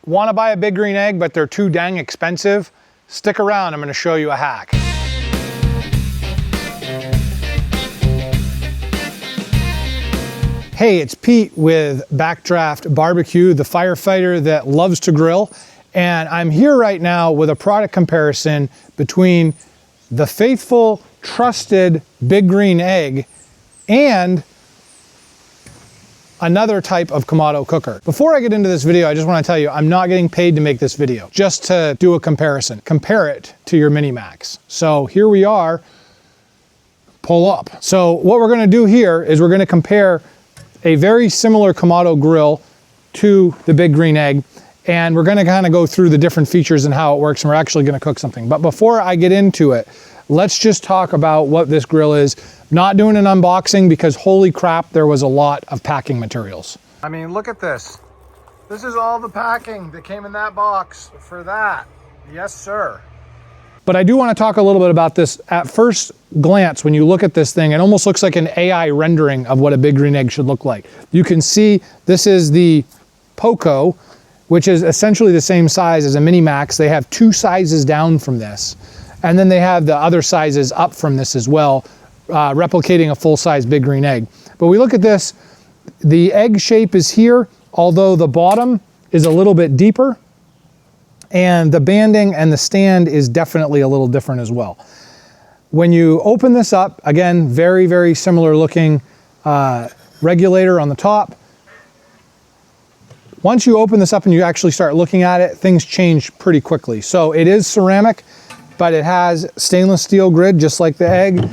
Want to buy a Big Green Egg, but they're too dang expensive? Stick around, I'm going to show you a hack. Hey, it's Pete with BackDraft BBQ, the firefighter that loves to grill. And I'm here right now with a product comparison between the faithful, trusted Big Green Egg and another type of Kamado cooker. Before I get into this video, I just want to tell you, I'm not getting paid to make this video, just to do a comparison. Compare it to your MiniMax. So here we are, pull up. So what we're going to do here is we're going to compare a very similar Kamado grill to the Big Green Egg, and we're going to kind of go through the different features and how it works, and we're actually going to cook something. But before I get into it, let's just talk about what this grill is. Not doing an unboxing because holy crap, there was a lot of packing materials. I mean, look at this. This is all the packing that came in that box for that. Yes, sir. But I do want to talk a little bit about this. At first glance, when you look at this thing, it almost looks like an AI rendering of what a Big Green Egg should look like. You can see this is the Poco, which is essentially the same size as a MiniMax. They have two sizes down from this. And then they have the other sizes up from this as well, replicating a full-size Big Green Egg. But we look at this, the egg shape is here, although the bottom is a little bit deeper, and the banding and the stand is definitely a little different as well. When you open this up, again, very, very similar looking regulator on the top. Once you open this up and you actually start looking at it, things change pretty quickly. So it is ceramic, but it has stainless steel grid, just like the egg.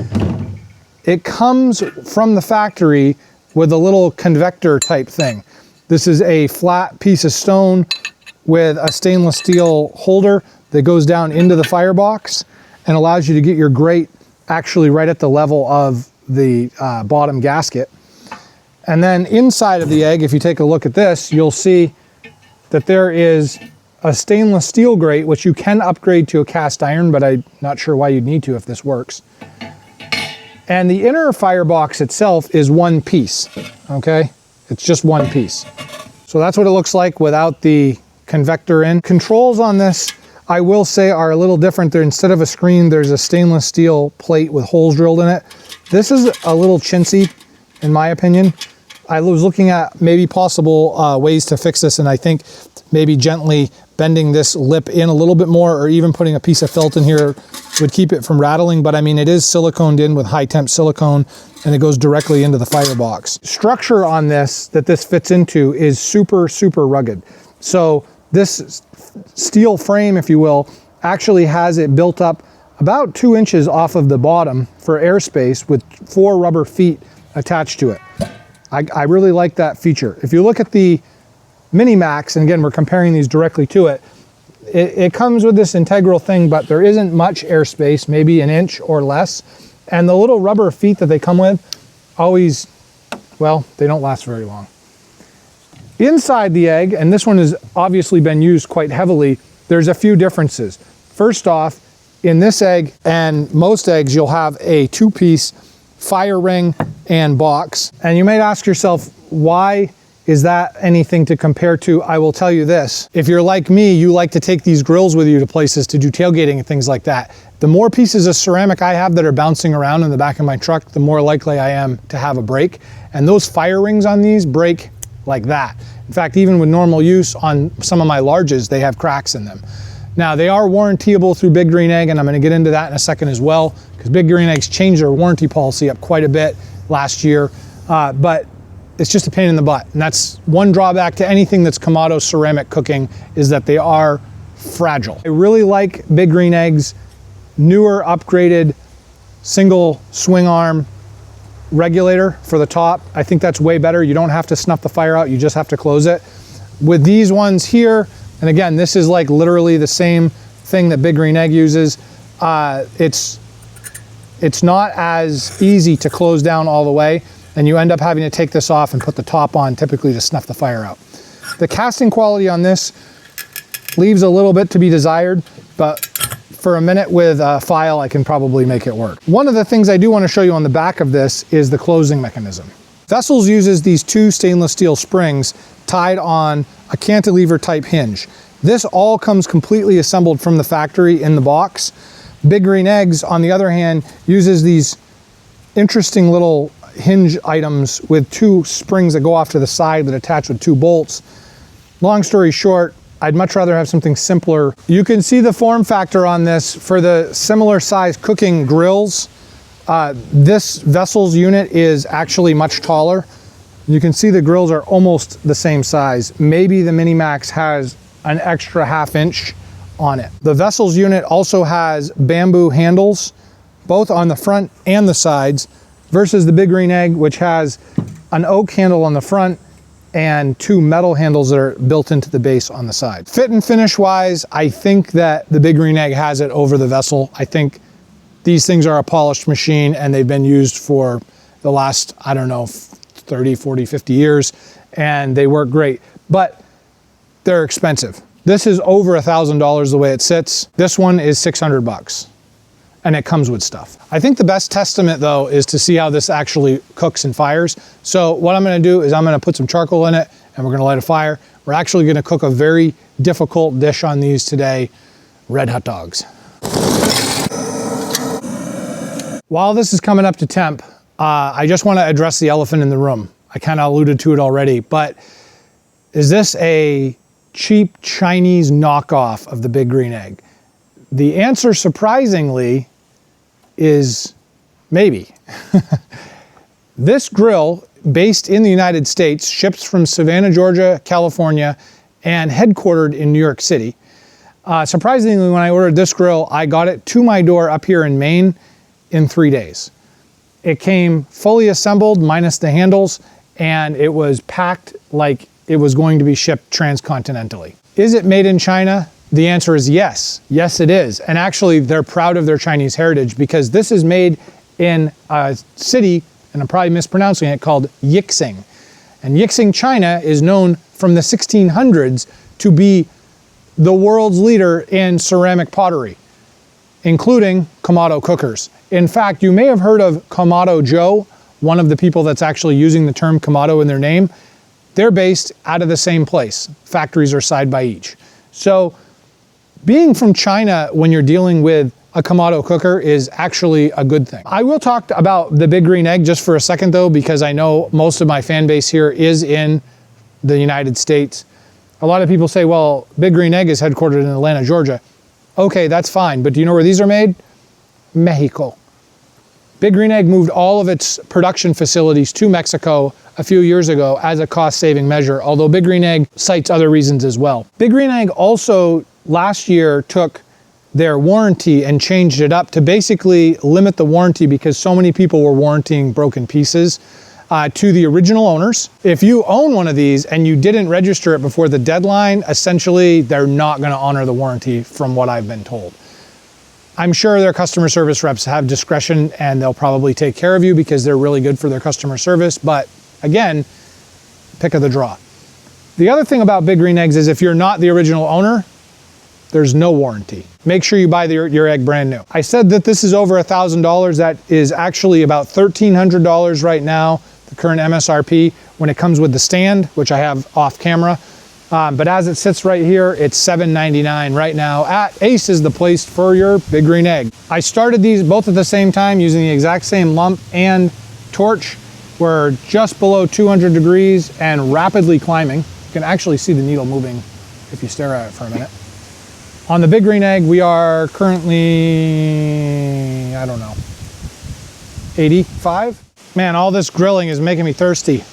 It comes from the factory with a little convector type thing. This is a flat piece of stone with a stainless steel holder that goes down into the firebox and allows you to get your grate actually right at the level of the bottom gasket. And then inside of the egg, if you take a look at this, you'll see that there is a stainless steel grate, which you can upgrade to a cast iron, but I'm not sure why you'd need to if this works. And the inner firebox itself is one piece, okay? It's just one piece. So that's what it looks like without the convector in. Controls on this, I will say, are a little different. There, instead of a screen, there's a stainless steel plate with holes drilled in it. This is a little chintzy, in my opinion. I was looking at maybe possible ways to fix this, and I think maybe gently bending this lip in a little bit more, or even putting a piece of felt in here would keep it from rattling. But I mean, it is siliconed in with high temp silicone, and it goes directly into the firebox. Structure on this that this fits into is super, super rugged. So this steel frame, if you will, actually has it built up about 2 inches off of the bottom for airspace with 4 rubber feet attached to it. I really like that feature. If you look at the MiniMax, and again, we're comparing these directly to it, it comes with this integral thing, but there isn't much airspace, maybe an inch or less. And the little rubber feet that they come with always, well, they don't last very long. Inside the egg, and this one has obviously been used quite heavily, there's a few differences. First off, in this egg and most eggs, you'll have a 2-piece fire ring and box. And you might ask yourself, why is that anything to compare to? I will tell you this. If you're like me, you like to take these grills with you to places to do tailgating and things like that. The more pieces of ceramic I have that are bouncing around in the back of my truck, the more likely I am to have a break. And those fire rings on these break like that. In fact, even with normal use on some of my larges, they have cracks in them. Now, they are warrantyable through Big Green Egg, and I'm going to get into that in a second as well, because Big Green Eggs changed their warranty policy up quite a bit last year, but it's just a pain in the butt. And that's one drawback to anything that's Kamado ceramic cooking, is that they are fragile. I really like Big Green Egg's newer, upgraded single swing arm regulator for the top. I think that's way better. You don't have to snuff the fire out, you just have to close it. With these ones here, and again, this is like literally the same thing that Big Green Egg uses, it's not as easy to close down all the way, and you end up having to take this off and put the top on, typically to snuff the fire out. The casting quality on this leaves a little bit to be desired, but for a minute with a file, I can probably make it work. One of the things I do want to show you on the back of this is the closing mechanism. Vessils uses these 2 stainless steel springs tied on a cantilever type hinge. This all comes completely assembled from the factory in the box. Big Green Eggs, on the other hand, uses these interesting little hinge items with 2 springs that go off to the side that attach with 2 bolts. Long story short, I'd much rather have something simpler. You can see the form factor on this for the similar size cooking grills. This Vessils unit is actually much taller. You can see the grills are almost the same size. Maybe the MiniMax has an extra ½ inch on it. The Vessils unit also has bamboo handles, both on the front and the sides, versus the Big Green Egg, which has an oak handle on the front and 2 metal handles that are built into the base on the side. Fit and finish wise, I think that the Big Green Egg has it over the Vessel. I think these things are a polished machine and they've been used for the last, I don't know, 30, 40, 50 years, and they work great, but they're expensive. This is over $1,000 the way it sits. This one is 600 bucks. And it comes with stuff. I think the best testament though is to see how this actually cooks and fires. So what I'm gonna do is I'm gonna put some charcoal in it and we're gonna light a fire. We're actually gonna cook a very difficult dish on these today, red hot dogs. While this is coming up to temp, I just wanna address the elephant in the room. I kinda alluded to it already, but is this a cheap Chinese knockoff of the Big Green Egg? The answer, surprisingly, is maybe. This grill, based in the United States, ships from Savannah, Georgia, California, and headquartered in New York City. Surprisingly, when I ordered this grill, I got it to my door up here in Maine in 3 days. It came fully assembled, minus the handles, and it was packed like it was going to be shipped transcontinentally. Is it made in China? The answer is yes. Yes, it is. And actually, they're proud of their Chinese heritage because this is made in a city, and I'm probably mispronouncing it, called Yixing. And Yixing, China is known from the 1600s to be the world's leader in ceramic pottery, including Kamado cookers. In fact, you may have heard of Kamado Joe, one of the people that's actually using the term Kamado in their name. They're based out of the same place. Factories are side by each. So being from China when you're dealing with a Kamado cooker is actually a good thing. I will talk about the Big Green Egg just for a second though, because I know most of my fan base here is in the United States. A lot of people say, well, Big Green Egg is headquartered in Atlanta, Georgia. Okay, that's fine, but do you know where these are made? Mexico. Big Green Egg moved all of its production facilities to Mexico a few years ago as a cost-saving measure, although Big Green Egg cites other reasons as well. Big Green Egg also last year took their warranty and changed it up to basically limit the warranty because so many people were warranting broken pieces to the original owners. If you own one of these and you didn't register it before the deadline, essentially they're not going to honor the warranty from what I've been told. I'm sure their customer service reps have discretion and they'll probably take care of you because they're really good for their customer service, but again, pick of the draw. The other thing about Big Green Eggs is if you're not the original owner, there's no warranty. Make sure you buy your egg brand new. I said that this is over $1,000. That is actually about $1,300 right now, the current MSRP, when it comes with the stand, which I have off camera. But as it sits right here, it's $7.99 right now at Ace is the place for your Big Green Egg. I started these both at the same time using the exact same lump and torch. We're just below 200 degrees and rapidly climbing. You can actually see the needle moving if you stare at it for a minute. On the Big Green Egg, we are currently, I don't know, 85? Man, all this grilling is making me thirsty.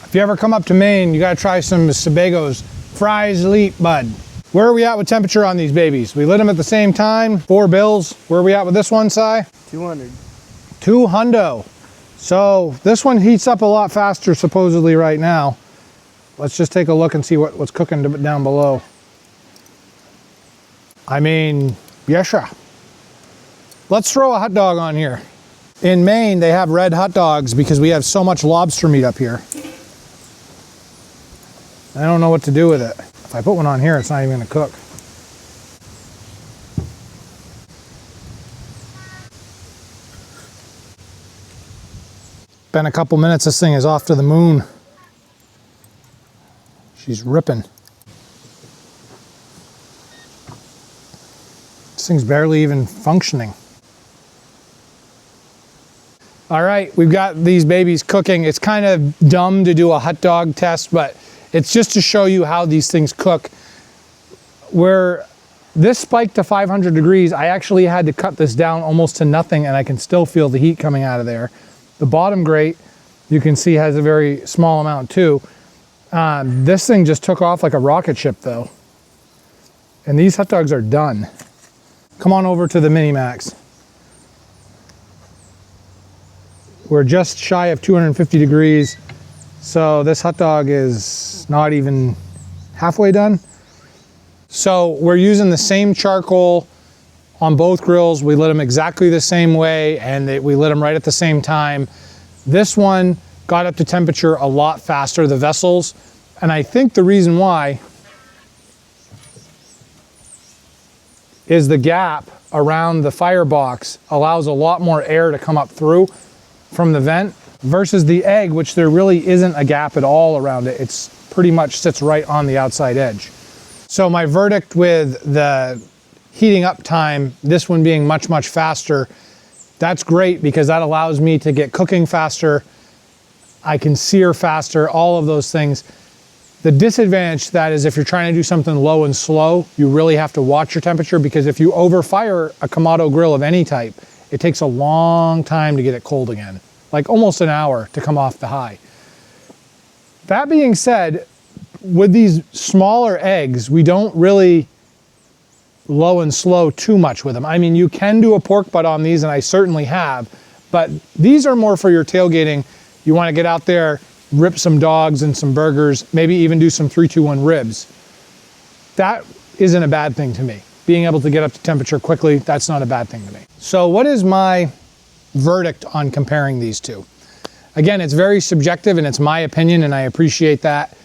If you ever come up to Maine, you gotta try some Sebago's Fries Elite, bud. Where are we at with temperature on these babies? We lit them at the same time, 4 bills. Where are we at with this one, Si? 200. 200. So this one heats up a lot faster supposedly right now. Let's just take a look and see what's cooking down below. I mean, yes, sir. Let's throw a hot dog on here. In Maine, they have red hot dogs because we have so much lobster meat up here. I don't know what to do with it. If I put one on here, it's not even gonna cook. Been a couple minutes, this thing is off to the moon. She's ripping. This thing's barely even functioning. All right, we've got these babies cooking. It's kind of dumb to do a hot dog test, but it's just to show you how these things cook. Where this spiked to 500 degrees, I actually had to cut this down almost to nothing, and I can still feel the heat coming out of there. The bottom grate, you can see, has a very small amount too. This thing just took off like a rocket ship though. And these hot dogs are done. Come on over to the MiniMax. We're just shy of 250 degrees. So this hot dog is not even halfway done. So we're using the same charcoal on both grills. We lit them exactly the same way, and we lit them right at the same time. This one got up to temperature a lot faster, the Vessils, and I think the reason why is the gap around the firebox allows a lot more air to come up through from the vent versus the egg, which there really isn't a gap at all around it. It's pretty much sits right on the outside edge. So my verdict with the heating up time, this one being much, much faster, that's great because that allows me to get cooking faster. I can sear faster, all of those things. The disadvantage to that is if you're trying to do something low and slow, you really have to watch your temperature, because if you overfire a Kamado grill of any type, it takes a long time to get it cold again, like almost an hour to come off the high. That being said, with these smaller eggs, we don't really low and slow too much with them. I mean, you can do a pork butt on these, and I certainly have, but these are more for your tailgating. You want to get out there, rip some dogs and some burgers, maybe even do some 3-2-1 ribs. That isn't a bad thing to me. Being able to get up to temperature quickly, that's not a bad thing to me. So what is my verdict on comparing these two? Again, it's very subjective and it's my opinion, and I appreciate that.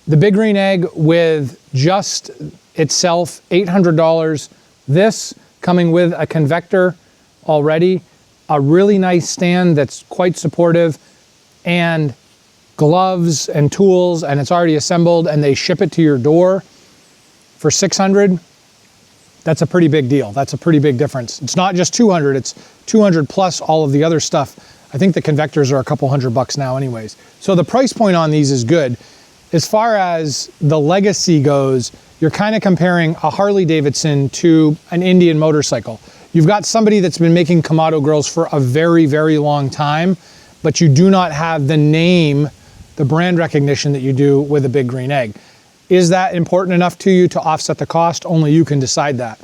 The Big Green Egg with just itself, $800. This coming with a convector already, a really nice stand that's quite supportive, and gloves and tools, and it's already assembled, and they ship it to your door for $600. That's a pretty big deal. That's a pretty big difference. It's not just $200, it's $200 plus all of the other stuff. I think the convectors are a couple $100 now anyways. So the price point on these is good. As far as the legacy goes, you're kind of comparing a Harley Davidson to an Indian motorcycle. You've got somebody that's been making Kamado grills for a very, very long time, but you do not have the name, the brand recognition that you do with a Big Green Egg. Is that important enough to you to offset the cost? Only you can decide that.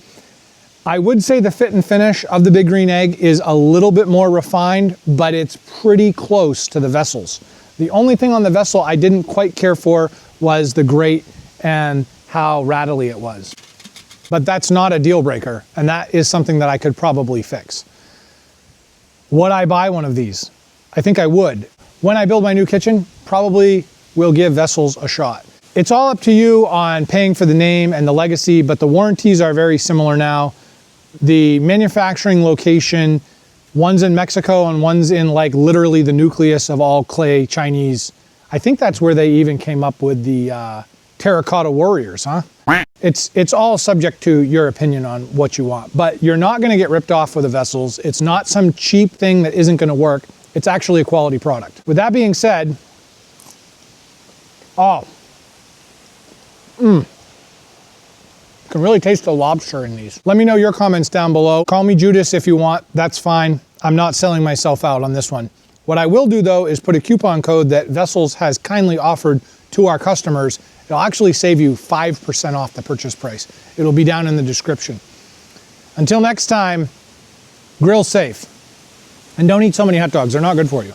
I would say the fit and finish of the Big Green Egg is a little bit more refined, but it's pretty close to the Vessils. The only thing on the Vessel I didn't quite care for was the grate and how rattly it was. But that's not a deal breaker, and that is something that I could probably fix. Would I buy one of these? I think I would. When I build my new kitchen, probably will give Vessils a shot. It's all up to you on paying for the name and the legacy, but the warranties are very similar now. The manufacturing location, one's in Mexico and one's in like literally the nucleus of all clay Chinese. I think that's where they even came up with the terracotta warriors, huh? It's all subject to your opinion on what you want, but you're not gonna get ripped off with the Vessils. It's not some cheap thing that isn't gonna work. It's actually a quality product. With that being said, can really taste the lobster in these. Let me know your comments down below. Call me Judas if you want, that's fine. I'm not selling myself out on this one. What I will do though is put a coupon code that Vessils has kindly offered to our customers. It'll actually save you 5% off the purchase price. It'll be down in the description. Until next time, grill safe. And don't eat so many hot dogs, they're not good for you.